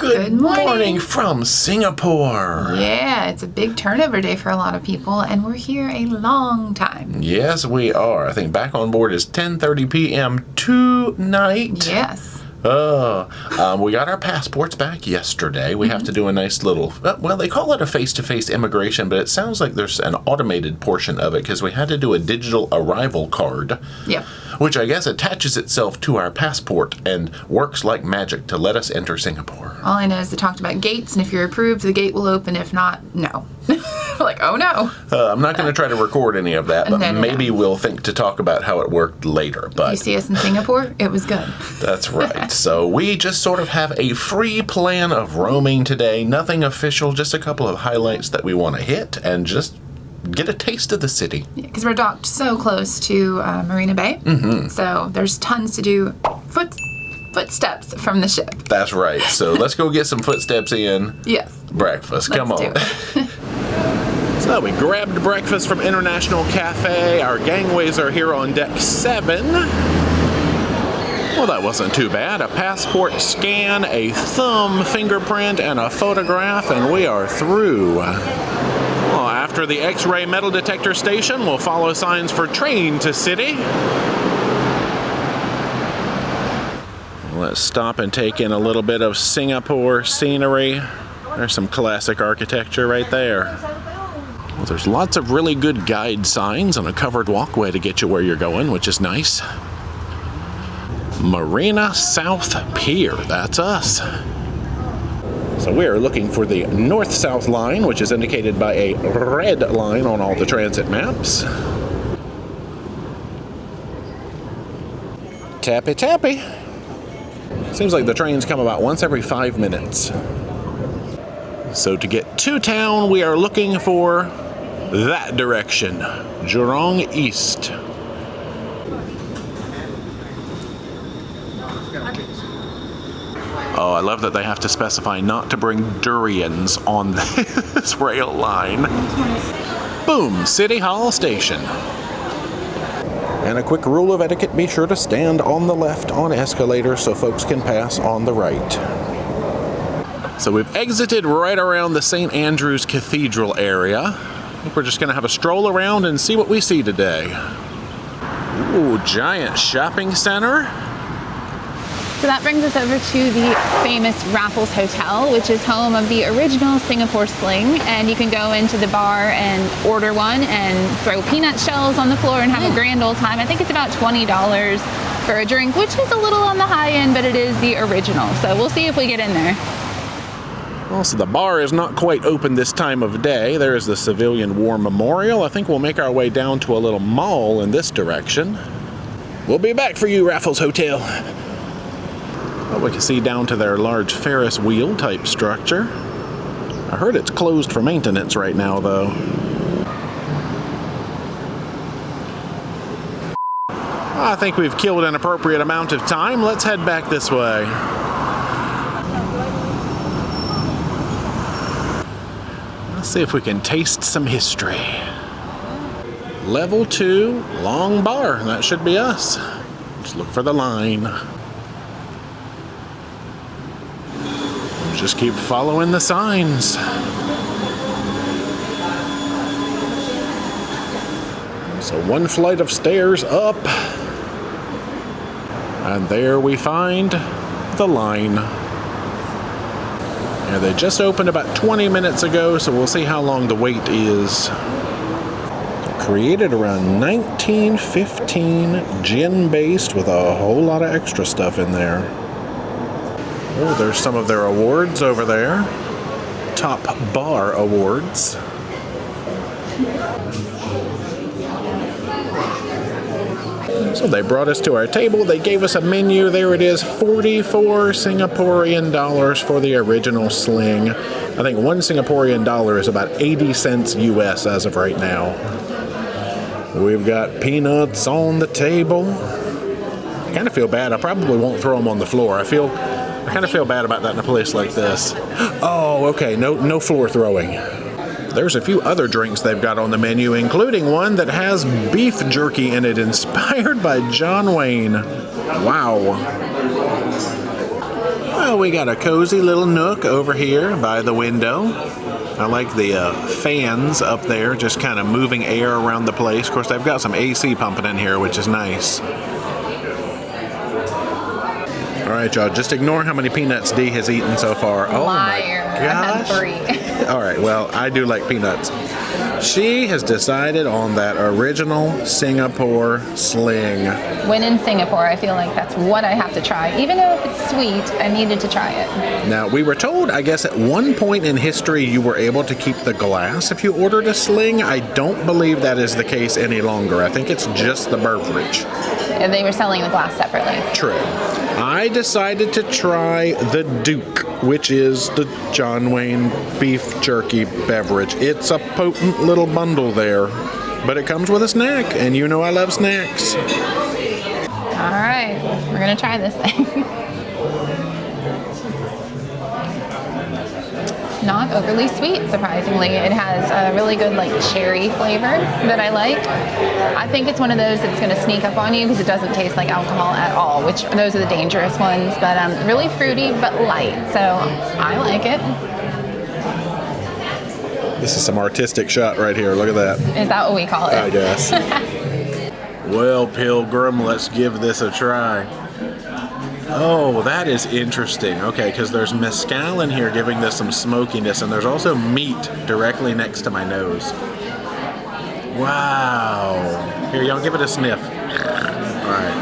Good morning from Singapore. Yeah, it's a big turnover day for a lot of people, and we're here a long time. Yes, we are. I think back on board is 10:30 p.m. tonight. Yes. We got our passports back yesterday. We have to do a nice little, well, they call it a face-to-face immigration, but it sounds like there's an automated portion of it because we had to do a digital arrival card. Yep. Which I guess attaches itself to our passport and works like magic to let us enter Singapore. All I know is they talked about gates, and if you're approved, the gate will open. If not, no. Like, oh no. I'm not going to try to record any of that, but maybe we'll think to talk about how it worked later. But you see us in Singapore, it was good. That's right. So we just sort of have a free plan of roaming today. Nothing official, just a couple of highlights that we want to hit and just get a taste of the city. Yeah, because we're docked so close to Marina Bay. So there's tons to do. Footsteps from the ship. That's right. So let's go get some footsteps in. Yes. Breakfast. Come on. Do So we grabbed breakfast from International Cafe. Our gangways are here on deck 7. Well, that wasn't too bad. A passport scan, a thumb fingerprint, and a photograph, and we are through. Well, after the X-ray metal detector station, we'll follow signs for train to city. Let's stop and take in a little bit of Singapore scenery. There's some classic architecture right there. Well, there's lots of really good guide signs and a covered walkway to get you where you're going, which is nice. Marina South Pier, that's us. So we are looking for the north-south line, which is indicated by a red line on all the transit maps. Tappy tappy. Seems like the trains come about once every 5 minutes. So to get to town, we are looking for that direction, Jurong East. Oh, I love that they have to specify not to bring durians on this rail line. Boom, City Hall Station. And a quick rule of etiquette, be sure to stand on the left on escalators so folks can pass on the right. So we've exited right around the St. Andrew's Cathedral area. I think we're just going to have a stroll around and see what we see today. Ooh, giant shopping center. So that brings us over to the famous Raffles Hotel, which is home of the original Singapore Sling. And you can go into the bar and order one and throw peanut shells on the floor and have a grand old time. I think it's about $20 for a drink, which is a little on the high end, but it is the original. So we'll see if we get in there. Also, the bar is not quite open this time of day. There is the Civilian War Memorial. I think we'll make our way down to a little mall in this direction. We'll be back for you, Raffles Hotel. Well, we can see down to their large Ferris wheel type structure. I heard it's closed for maintenance right now, though. I think we've killed an appropriate amount of time. Let's head back this way. Let's see if we can taste some history. Level 2, long bar. That should be us. Just look for the line. Just keep following the signs. So one flight of stairs up. And there we find the line. And they just opened about 20 minutes ago, so we'll see how long the wait is. Created around 1915, gin-based with a whole lot of extra stuff in there. Oh, there's some of their awards over there. Top Bar Awards. So they brought us to our table. They gave us a menu. There it is, 44 Singaporean dollars for the original Sling. I think one Singaporean dollar is about 80 cents US as of right now. We've got peanuts on the table. I kind of feel bad. I probably won't throw them on the floor. I kind of feel bad about that in a place like this. Oh, okay, no floor throwing. There's a few other drinks they've got on the menu, including one that has beef jerky in it, inspired by John Wayne. Wow. Oh, we got a cozy little nook over here by the window. I like the fans up there, just kind of moving air around the place. Of course, they've got some AC pumping in here, which is nice. All right, y'all, just ignore how many peanuts Dee has eaten so far. Oh Liar. my gosh. I've had 3. All right, well, I do like peanuts. She has decided on that original Singapore Sling. When in Singapore, I feel like that's what I have to try. Even though if it's sweet, I needed to try it. Now, we were told, I guess, at one point in history you were able to keep the glass if you ordered a Sling. I don't believe that is the case any longer. I think it's just the beverage. And they were selling the glass separately. True. I decided to try the Duke, which is the John Wayne beef jerky beverage. It's a potent little bundle there, but it comes with a snack, and you know I love snacks. All right, we're gonna try this thing. Not overly sweet, surprisingly. It has a really good like cherry flavor that I like. I think it's one of those that's gonna sneak up on you because it doesn't taste like alcohol at all, which those are the dangerous ones, but really fruity but light, so I like it. This is some artistic shot right here. Look at that. Is that what we call it? I guess. Well, Pilgrim, let's give this a try. Oh, that is interesting. Okay, because there's mezcal in here giving this some smokiness, and there's also meat directly next to my nose. Wow. Here, y'all give it a sniff. All right.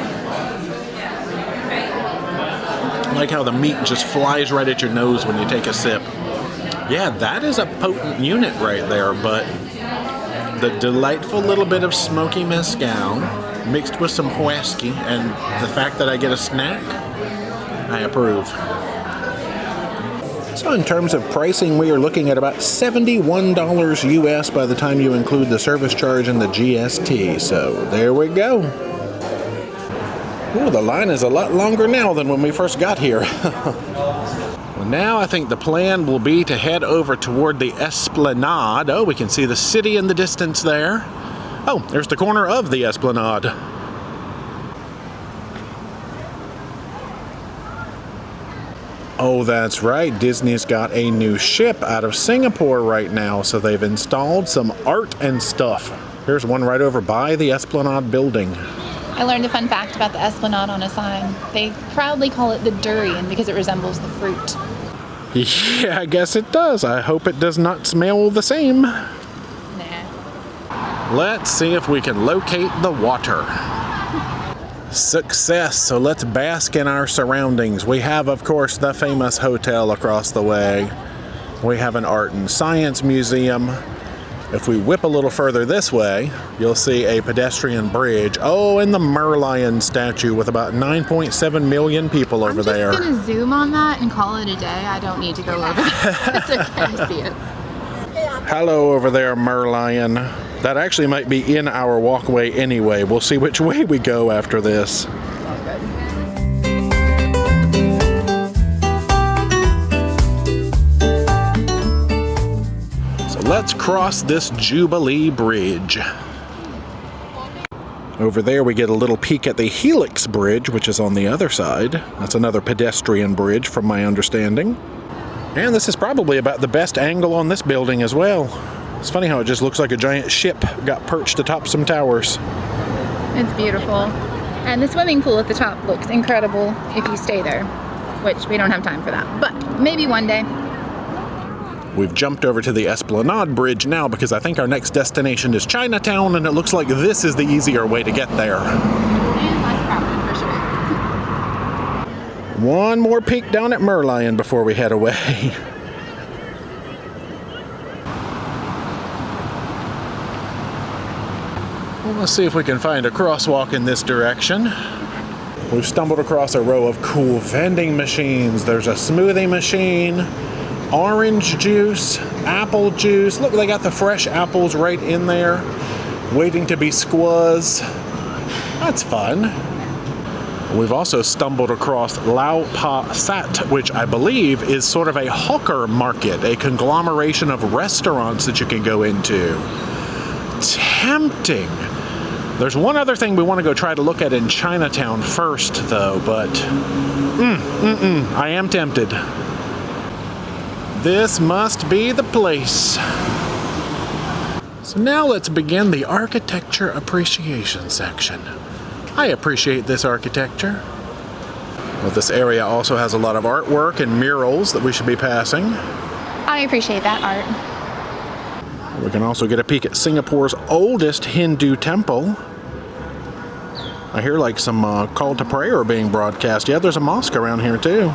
I like how the meat just flies right at your nose when you take a sip. Yeah, that is a potent unit right there, but the delightful little bit of smoky mezcal mixed with some whiskey and the fact that I get a snack, I approve. So in terms of pricing, we are looking at about $71 US by the time you include the service charge and the GST. So there we go. Ooh, the line is a lot longer now than when we first got here. Well, now I think the plan will be to head over toward the Esplanade. Oh, we can see the city in the distance there. Oh, there's the corner of the Esplanade. Oh, that's right. Disney's got a new ship out of Singapore right now, so they've installed some art and stuff. Here's one right over by the Esplanade building. I learned a fun fact about the Esplanade on a sign. They proudly call it the durian because it resembles the fruit. Yeah, I guess it does. I hope it does not smell the same. Nah. Let's see if we can locate the water. Success. So let's bask in our surroundings. We have, of course, the famous hotel across the way. We have an art and science museum. If we whip a little further this way, you'll see a pedestrian bridge. Oh, and the Merlion statue with about 9.7 million people over there. I'm just gonna zoom on that and call it a day. I don't need to go over there. It's okay to see it. Hello over there, Merlion. That actually might be in our walkway anyway. We'll see which way we go after this. Let's cross this Jubilee Bridge. Over there we get a little peek at the Helix Bridge, which is on the other side. That's another pedestrian bridge from my understanding. And this is probably about the best angle on this building as well. It's funny how it just looks like a giant ship got perched atop some towers. It's beautiful. And the swimming pool at the top looks incredible if you stay there, which we don't have time for that, but maybe one day. We've jumped over to the Esplanade Bridge now because I think our next destination is Chinatown, and it looks like this is the easier way to get there. And less crowded, for sure. One more peek down at Merlion before we head away. Well, let's see if we can find a crosswalk in this direction. We've stumbled across a row of cool vending machines. There's a smoothie machine, orange juice, apple juice. Look, they got the fresh apples right in there, waiting to be squoze. That's fun. We've also stumbled across Lau Pa Sat, which I believe is sort of a hawker market, a conglomeration of restaurants that you can go into. Tempting. There's one other thing we want to go try to look at in Chinatown first, though, but I am tempted. This must be the place. So now let's begin the architecture appreciation section. I appreciate this architecture. Well, this area also has a lot of artwork and murals that we should be passing. I appreciate that art. We can also get a peek at Singapore's oldest Hindu temple. I hear like some call to prayer being broadcast. Yeah, there's a mosque around here too.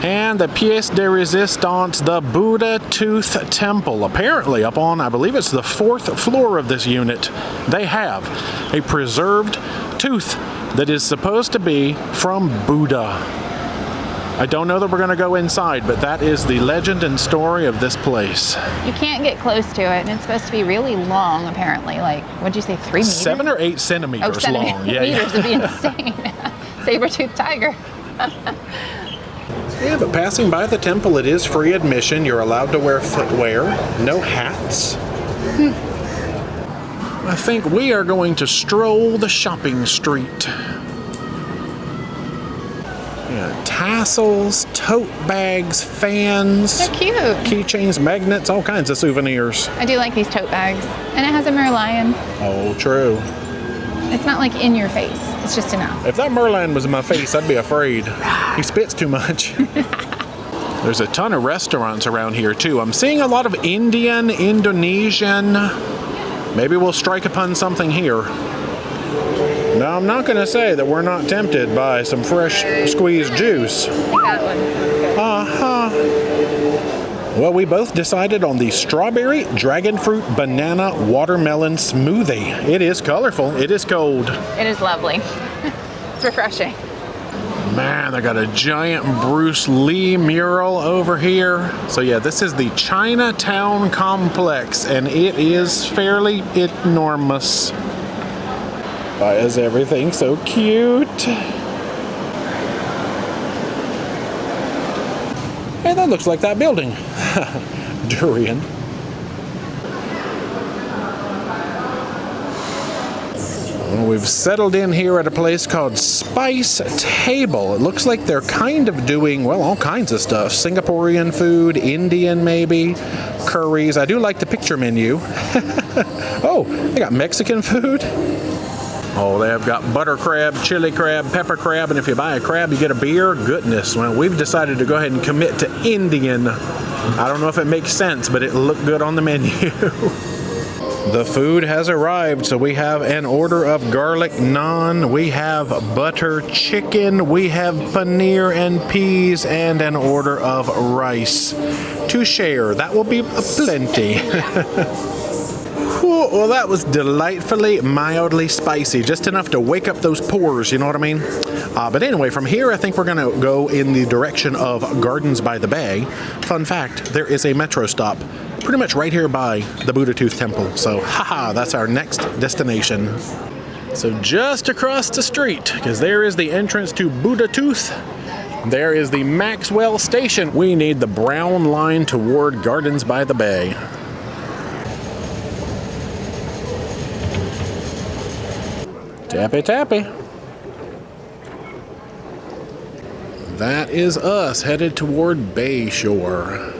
And the pièce de résistance, the Buddha Tooth Temple. Apparently up on, I believe it's the 4th floor of this unit, they have a preserved tooth that is supposed to be from Buddha. I don't know that we're going to go inside, but that is the legend and story of this place. You can't get close to it, and it's supposed to be really long, apparently. Like, what'd you say, 3 meters? 7 or 8 centimeters long. Yeah, meters would be insane. Saber-toothed tiger. Yeah, but passing by the temple, it is free admission. You're allowed to wear footwear, no hats. I think we are going to stroll the shopping street. Yeah, tassels, tote bags, fans. They're cute. Keychains, magnets, all kinds of souvenirs. I do like these tote bags. And it has a merlion. Oh, true. It's not like in your face. It's just enough. If that merlion was in my face, I'd be afraid. He spits too much. There's a ton of restaurants around here, too. I'm seeing a lot of Indian, Indonesian. Maybe we'll strike upon something here. Now, I'm not going to say that we're not tempted by some fresh squeezed juice. That one. Well, we both decided on the strawberry, dragon fruit, banana, watermelon smoothie. It is colorful. It is cold. It is lovely. It's refreshing. Man, they got a giant Bruce Lee mural over here. So yeah, this is the Chinatown complex, and it is fairly enormous. Why is everything so cute? Hey, that looks like that building. Durian. Well, we've settled in here at a place called Spice Table. It looks like they're kind of doing, well, all kinds of stuff. Singaporean food, Indian maybe, curries. I do like the picture menu. Oh, they got Mexican food. Oh, they have got butter crab, chili crab, pepper crab, and if you buy a crab, you get a beer. Goodness, well, we've decided to go ahead and commit to Indian. I don't know if it makes sense, but it looked good on the menu. The food has arrived, so we have an order of garlic naan, we have butter chicken, we have paneer and peas, and an order of rice to share. That will be plenty. Well, that was delightfully mildly spicy, just enough to wake up those pores, you know what I mean? But anyway, from here, I think we're going to go in the direction of Gardens by the Bay. Fun fact, there is a metro stop pretty much right here by the Buddha Tooth Temple. So, haha, that's our next destination. So just across the street, because there is the entrance to Buddha Tooth, there is the Maxwell Station. We need the brown line toward Gardens by the Bay. Tappy tappy. That is us headed toward Bayshore.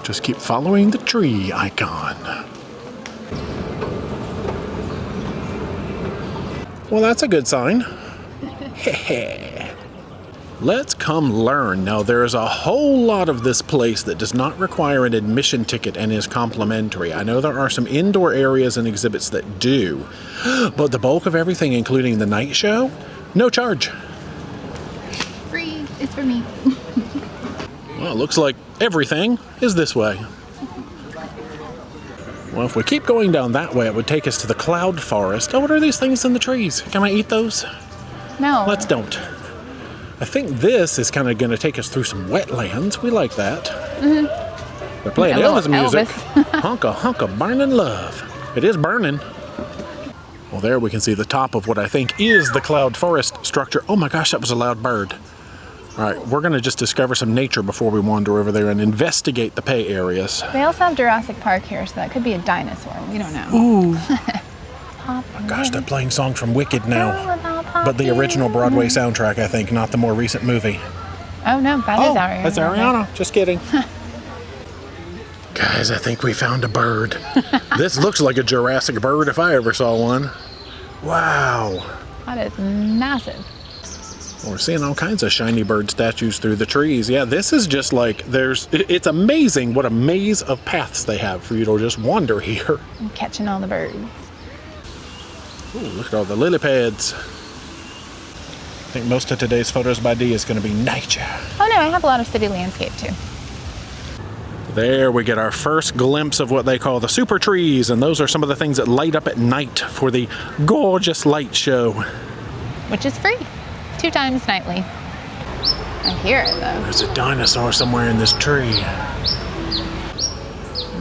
Just keep following the tree icon. Well, that's a good sign. Let's come learn. Now, there's a whole lot of this place that does not require an admission ticket and is complimentary. I know there are some indoor areas and exhibits that do, but the bulk of everything, including the night show, no charge. Free. It's for me. Well, it looks like everything is this way. Well, if we keep going down that way, it would take us to the cloud forest. Oh, what are these things in the trees? Can I eat those? No. Let's don't. I think this is kind of going to take us through some wetlands. We like that. Mm-hmm. They're playing Elvis music. Honka, honka, burning love. It is burning. Well, there we can see the top of what I think is the cloud forest structure. Oh my gosh, that was a loud bird. All right, we're going to just discover some nature before we wander over there and investigate the pay areas. They also have Jurassic Park here, so that could be a dinosaur. We don't know. Ooh. Oh my gosh, they're playing songs from Wicked now. But the original Broadway soundtrack, I think, not the more recent movie. Oh no, that is Ariana. That's Ariana. Just kidding. Guys, I think we found a bird. This looks like a Jurassic bird if I ever saw one. Wow. That is massive. We're seeing all kinds of shiny bird statues through the trees. Yeah, this is just like, it's amazing what a maze of paths they have for you to just wander here. I'm catching all the birds. Ooh, look at all the lily pads. I think most of today's Photos by D is going to be nature. Oh no, I have a lot of city landscape too. There we get our first glimpse of what they call the super trees, and those are some of the things that light up at night for the gorgeous light show. Which is free, 2 times nightly. I hear it though. There's a dinosaur somewhere in this tree.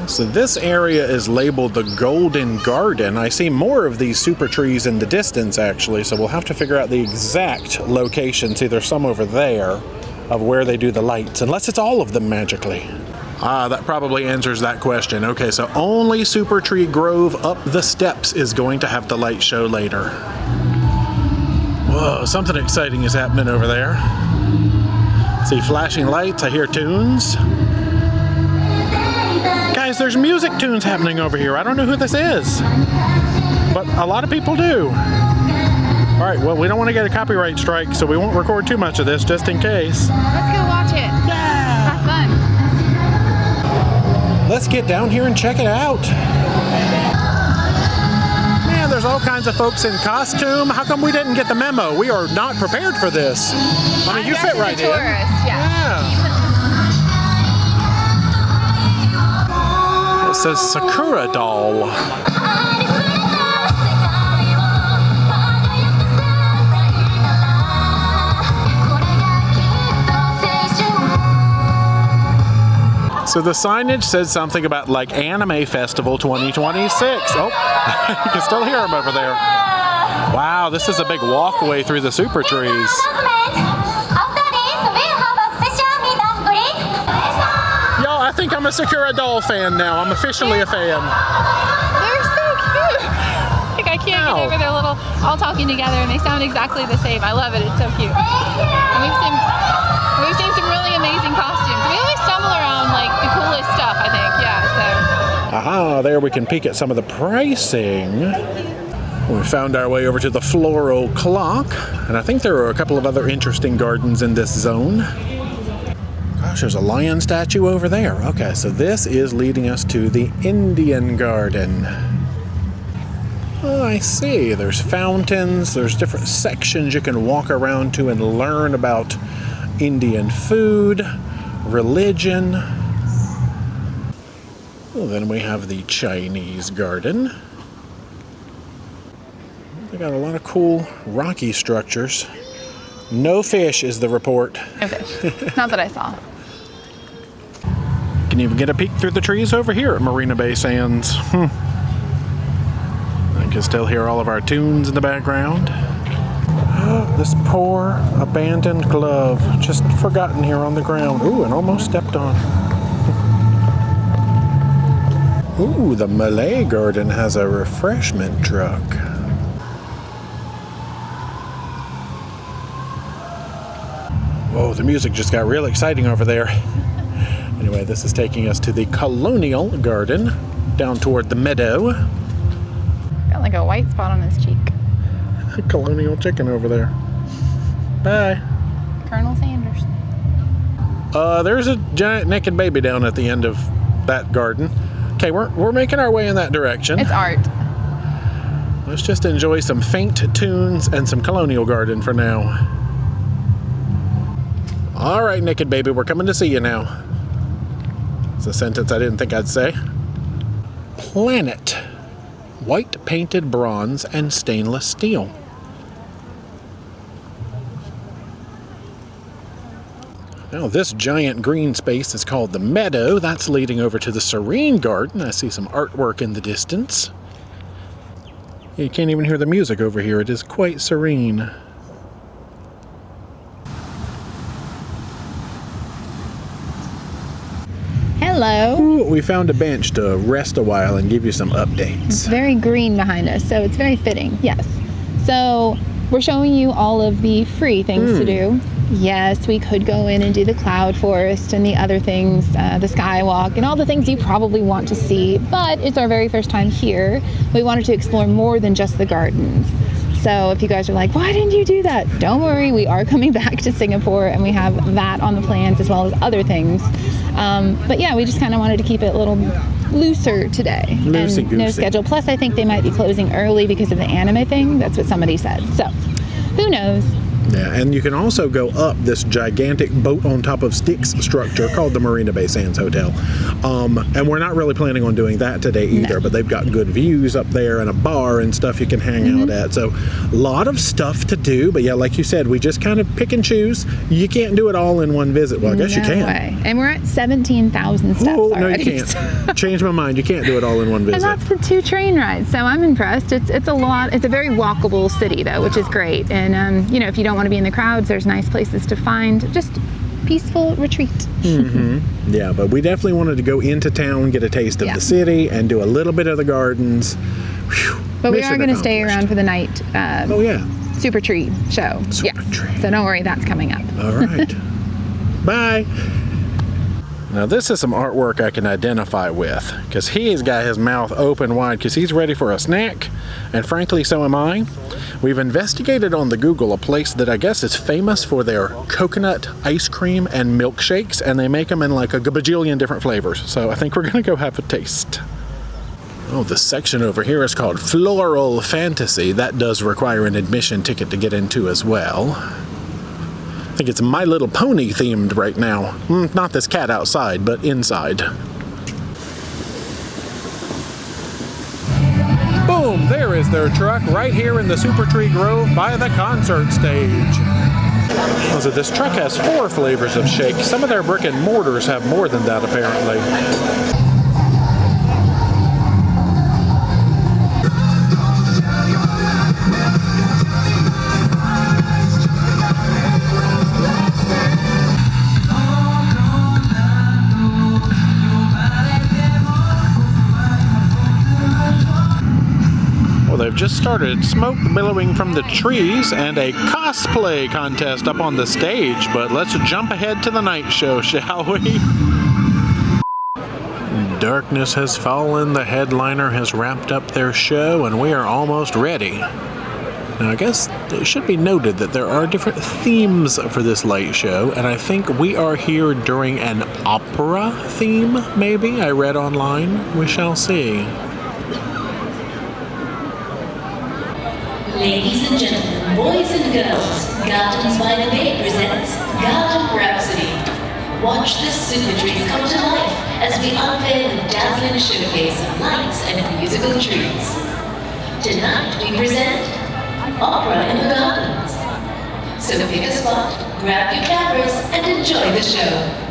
So this area is labeled the Golden Garden. I see more of these super trees in the distance actually, so we'll have to figure out the exact location. See, there's some over there of where they do the lights, unless it's all of them magically. That probably answers that question. Okay, so only Supertree Grove up the steps is going to have the light show later. Whoa, something exciting is happening over there. See flashing lights, I hear tunes. Guys, there's music tunes happening over here. I don't know who this is, but a lot of people do. All right, well, we don't want to get a copyright strike, so we won't record too much of this just in case. Let's go watch it. Yeah! Have fun. Let's get down here and check it out. Man, there's all kinds of folks in costume. How come we didn't get the memo? We are not prepared for this. I mean, you fit right in. Yeah. It says Sakura doll. So the signage says something about like Anime Festival 2026. Oh, you can still hear them over there. Wow, this is a big walkway through the super trees. Yo, I think I'm a Sakura doll fan now. I'm officially a fan. They're so cute. Like I can't get over their little all talking together, and they sound exactly the same. I love it. It's so cute. And we've seen some really amazing costumes. We always stumble around like the coolest stuff, I think. Yeah. So. Aha, there we can peek at some of the pricing. We found our way over to the floral clock, and I think there are a couple of other interesting gardens in this zone. Gosh, there's a lion statue over there. Okay, so this is leading us to the Indian garden. Oh, I see. There's fountains. There's different sections you can walk around to and learn about Indian food, religion. Well, then we have the Chinese garden. They got a lot of cool rocky structures. No fish is the report. No fish. Not that I saw. Can you get a peek through the trees over here at Marina Bay Sands? I can still hear all of our tunes in the background. This poor abandoned glove, just forgotten here on the ground. Ooh, and almost stepped on. Ooh, the Malay garden has a refreshment truck. Whoa, the music just got real exciting over there. Anyway, this is taking us to the Colonial Garden, down toward the meadow. Got like a white spot on his cheek. Colonial chicken over there. Bye. Colonel Sanders. There's a giant naked baby down at the end of that garden. Okay, we're making our way in that direction. It's art. Let's just enjoy some faint tunes and some Colonial Garden for now. All right, naked baby, we're coming to see you now. It's a sentence I didn't think I'd say. Planet. White painted bronze and stainless steel. Now this giant green space is called the Meadow. That's leading over to the Serene Garden. I see some artwork in the distance. You can't even hear the music over here. It is quite serene. Hello. We found a bench to rest a while and give you some updates. It's very green behind us, so it's very fitting. Yes. So we're showing you all of the free things to do. Yes, we could go in and do the cloud forest and the other things, the skywalk and all the things you probably want to see, but it's our very first time here. We wanted to explore more than just the gardens. So if you guys are like, why didn't you do that? Don't worry, we are coming back to Singapore and we have that on the plans as well as other things. But yeah, we just kind of wanted to keep it a little looser today. Loosey-goosey. No schedule. Plus, I think they might be closing early because of the anime thing. That's what somebody said. So who knows? Yeah, and you can also go up this gigantic boat on top of sticks structure called the Marina Bay Sands Hotel. And we're not really planning on doing that today either, but they've got good views up there and a bar and stuff you can hang out at. So a lot of stuff to do, but yeah, like you said, we just kind of pick and choose. You can't do it all in one visit. Well, I guess you can. Way. And we're at 17,000 steps Oh, no, already. you can't. Change my mind. You can't do it all in one visit. And that's the 2 train rides, so I'm impressed. It's a lot. It's a very walkable city, though, which is great. And you know, if you don't want to be in the crowds, there's nice places to find just peaceful retreat. Yeah, but we definitely wanted to go into town, get a taste of the city, and do a little bit of the gardens. Whew, but we are going to stay accomplished. around for the night. Oh yeah. Supertree show. Supertree. Yes. So don't worry, that's coming up. All right. Bye. Now this is some artwork I can identify with, because he's got his mouth open wide because he's ready for a snack, and frankly so am I. We've investigated on the Google a place that I guess is famous for their coconut ice cream and milkshakes, and they make them in like a bajillion different flavors, so I think we're gonna go have a taste. Oh, this section over here is called Floral Fantasy. That does require an admission ticket to get into as well. I think it's My Little Pony themed right now. Not this cat outside, but inside. Boom! There is their truck right here in the Supertree Grove by the concert stage. So this truck has 4 flavors of shake. Some of their brick and mortars have more than that apparently. They've just started smoke billowing from the trees and a cosplay contest up on the stage, but let's jump ahead to the night show, shall we? Darkness has fallen, the headliner has wrapped up their show, and we are almost ready. Now, I guess it should be noted that there are different themes for this light show, and I think we are here during an opera theme, maybe? I read online. We shall see. Ladies and gentlemen, boys and girls, Gardens by the Bay presents Garden Rhapsody. Watch the super trees come to life as we unveil a dazzling showcase of lights and musical treats. Tonight we present Opera in the Gardens. So pick a spot, grab your cameras, and enjoy the show.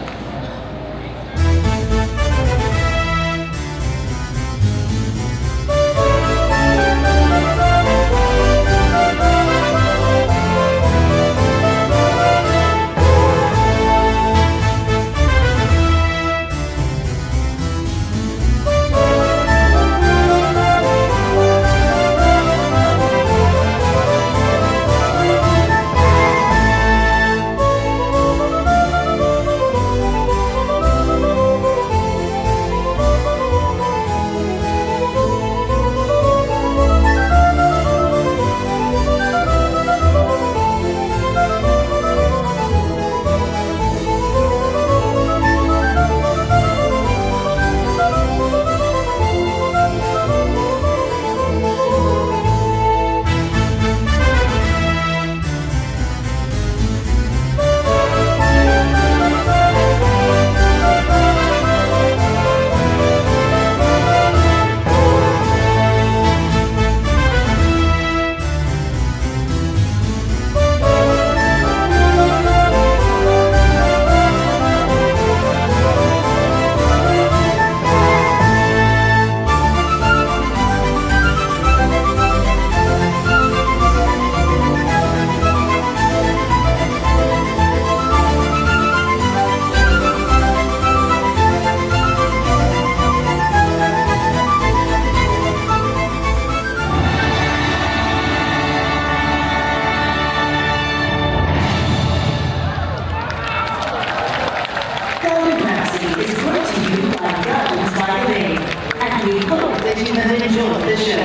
you have enjoyed the show.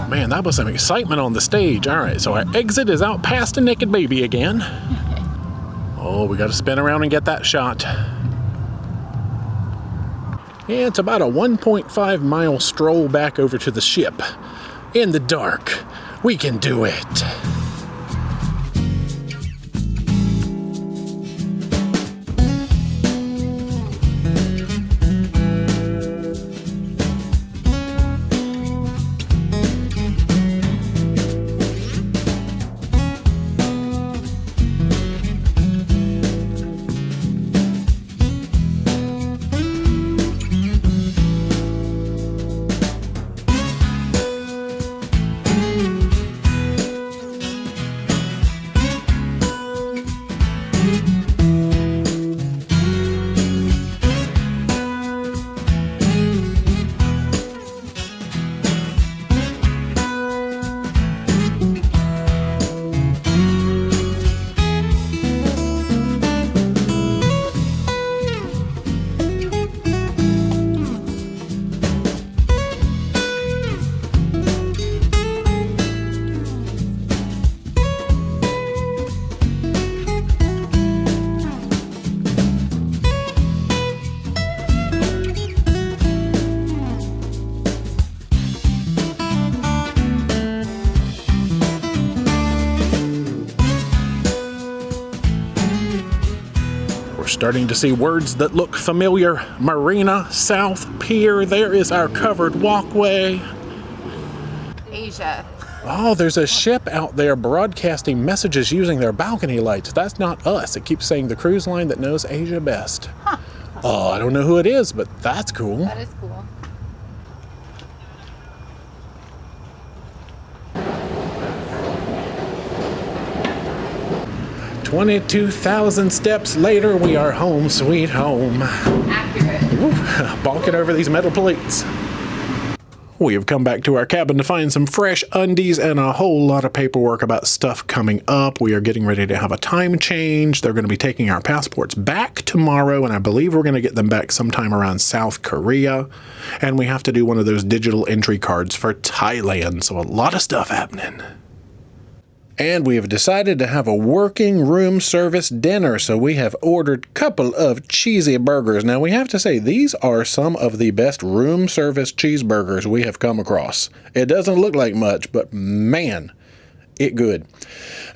Man, that was some excitement on the stage. All right, so our exit is out past a naked baby again. Oh, we got to spin around and get that shot. Yeah, it's about a 1.5 mile stroll back over to the ship. In the dark, we can do it. Starting to see words that look familiar. Marina, South Pier, there is our covered walkway. Asia. Oh, there's a ship out there broadcasting messages using their balcony lights. That's not us. It keeps saying the cruise line that knows Asia best. Huh. Oh, I don't know who it is, but that's cool. That is cool. "22,000 steps later, we are home, sweet home." Accurate. Bonking over these metal plates. We have come back to our cabin to find some fresh undies and a whole lot of paperwork about stuff coming up. We are getting ready to have a time change. They're going to be taking our passports back tomorrow, and I believe we're going to get them back sometime around South Korea. And we have to do one of those digital entry cards for Thailand, so a lot of stuff happening. And we have decided to have a working room service dinner, so we have ordered a couple of cheesy burgers. Now, we have to say, these are some of the best room service cheeseburgers we have come across. It doesn't look like much, but man, it good.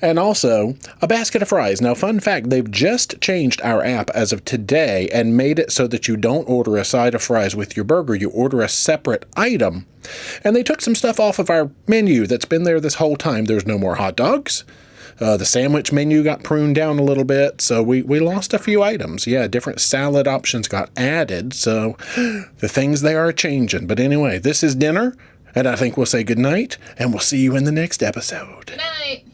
And also, a basket of fries. Now, fun fact, they've just changed our app as of today and made it so that you don't order a side of fries with your burger. You order a separate item. And they took some stuff off of our menu that's been there this whole time. There's no more hot dogs. The sandwich menu got pruned down a little bit, so we lost a few items. Yeah, different salad options got added, so the things they are changing. But anyway, this is dinner, and I think we'll say goodnight, and we'll see you in the next episode. Good night.